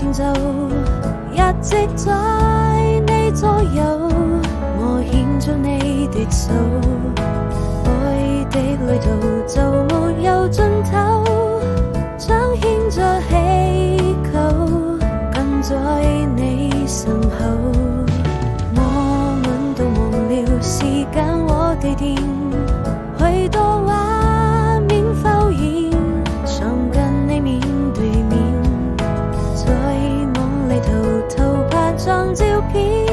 前奏，一直在你左右，我牽着你的手，愛的旅途就沒有盡頭，彰顯着祈求，跟在你身後。我們都忘了時間和地點，許多畫面浮現，想跟你面對面，在夢裏偷拍張照片，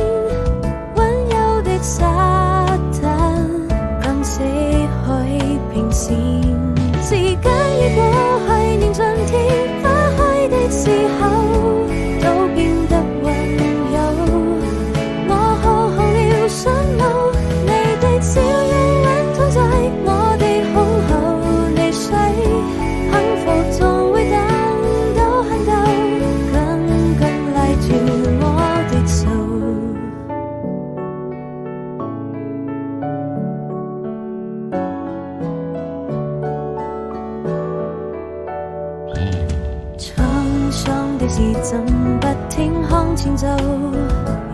溫柔的沙灘跟死海平線，時間已過去，年盡天花開的時候都變得溫柔，我好紅了想路，你的笑容溫躺在我的胸口，你睡幸福總會等到很久，緊緊拉住我的手。滄桑的時針不停向前走，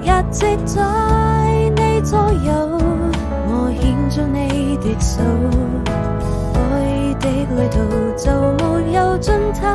一直在你左右，我牽着你的手，愛的旅途就沒有盡頭，